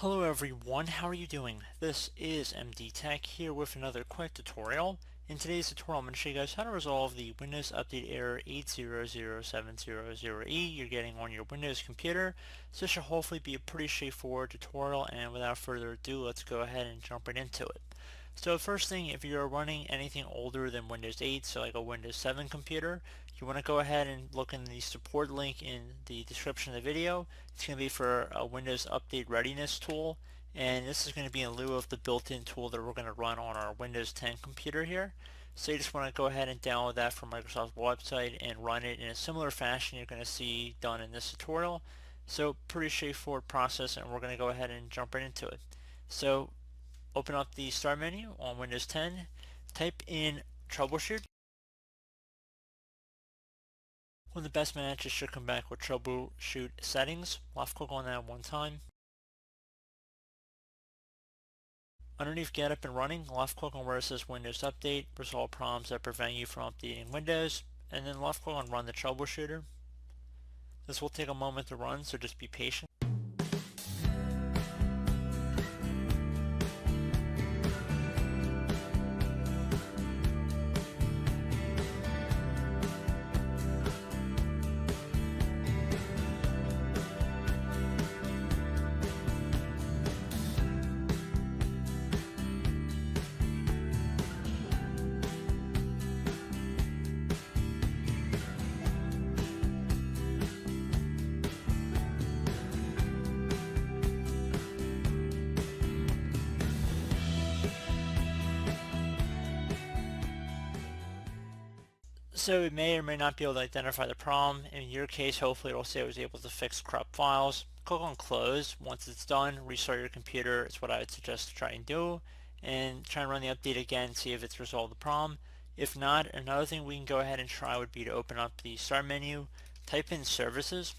Hello everyone, how are you doing? This is MD Tech here with another quick tutorial. In today's tutorial I'm going to show you guys how to resolve the Windows Update error 8007000E you're getting on your Windows computer. So this should hopefully be a pretty straightforward tutorial, and without further ado, let's go ahead and jump right into it. So first thing, if you're running anything older than Windows 8, so like a Windows 7 computer, you want to go ahead and look in the support link in the description of the video. It's going to be for a Windows Update Readiness tool, and this is going to be in lieu of the built-in tool that we're going to run on our Windows 10 computer here. So you just want to go ahead and download that from Microsoft's website and run it in a similar fashion you're going to see done in this tutorial. So pretty straightforward process, and we're going to go ahead and jump right into it. So open up the Start menu on Windows 10, type in Troubleshoot. One of the best matches should come back with Troubleshoot Settings. Left click on that one time. Underneath Get Up and Running, left click on where it says Windows Update, resolve problems that prevent you from updating Windows, and then left click on Run the Troubleshooter. This will take a moment to run, so just be patient. So it may or may not be able to identify the problem. In your case, hopefully it will say it was able to fix corrupt files. Click on Close. Once it's done, restart your computer. It's what I would suggest to try and do. And try and run the update again, see if it's resolved the problem. If not, another thing we can go ahead and try would be to open up the Start menu, type in Services.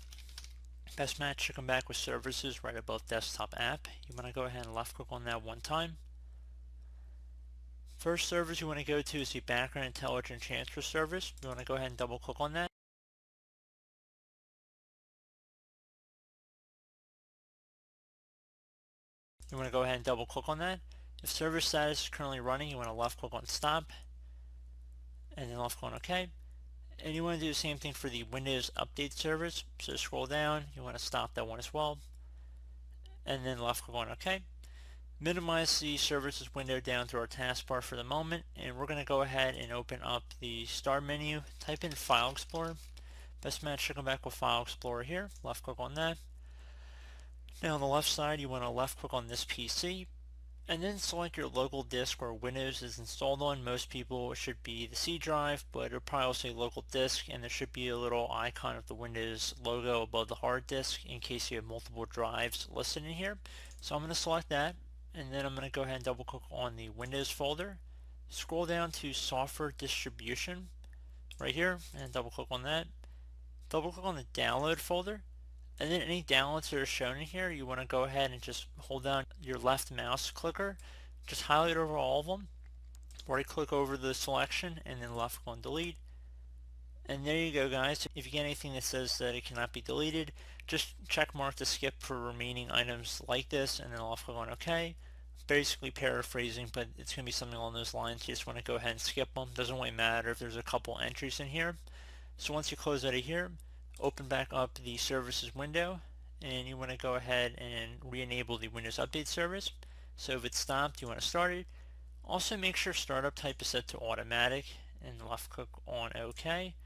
Best match should come back with Services right above Desktop App. You want to go ahead and left click on that one time. First service you want to go to is the Background Intelligent Transfer service. You want to go ahead and double click on that. You want to go ahead and double click on that. If service status is currently running, you want to left click on Stop and then left click on OK. And you want to do the same thing for the Windows Update service. So scroll down, you want to stop that one as well, and then left click on OK. Minimize the services window down to our taskbar for the moment, and we're going to go ahead and open up the Start menu, type in File Explorer. Best match should come back with File Explorer here. Left click on that. Now on the left side you want to left click on this PC and then select your local disk where Windows is installed on. Most people it should be the C drive, but it'll probably also say local disk, and there should be a little icon of the Windows logo above the hard disk in case you have multiple drives listed in here. So I'm going to select that, and then I'm going to go ahead and double click on the Windows folder. Scroll down to Software Distribution right here and double click on that. Double click on the Download folder, and then any downloads that are shown in here, you want to go ahead and just hold down your left mouse clicker, just highlight over all of them, right click over the selection, and then left click on Delete. And there you go, guys. If you get anything that says that it cannot be deleted, just check mark to skip for remaining items like this, and then left click on OK. Basically paraphrasing, but it's going to be something along those lines. You just want to go ahead and skip them. Doesn't really matter if there's a couple entries in here. So once you close out of here, open back up the services window, and you want to go ahead and re-enable the Windows Update service. So if it's stopped, you want to start it. Also make sure startup type is set to automatic, and left click on OK.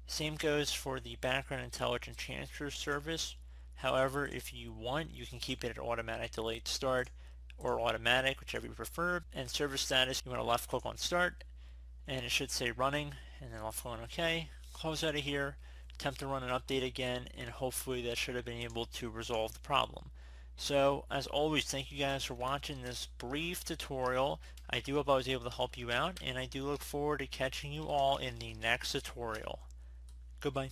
Same goes for the Background Intelligent Transfer service. However, if you want, you can keep it at automatic delayed start or automatic, whichever you prefer. And service status, you want to left click on Start, and it should say running, and then left click on OK. Close out of here, attempt to run an update again, and hopefully that should have been able to resolve the problem. So as always, thank you guys for watching this brief tutorial. I do hope I was able to help you out, and I do look forward to catching you all in the next tutorial. Goodbye.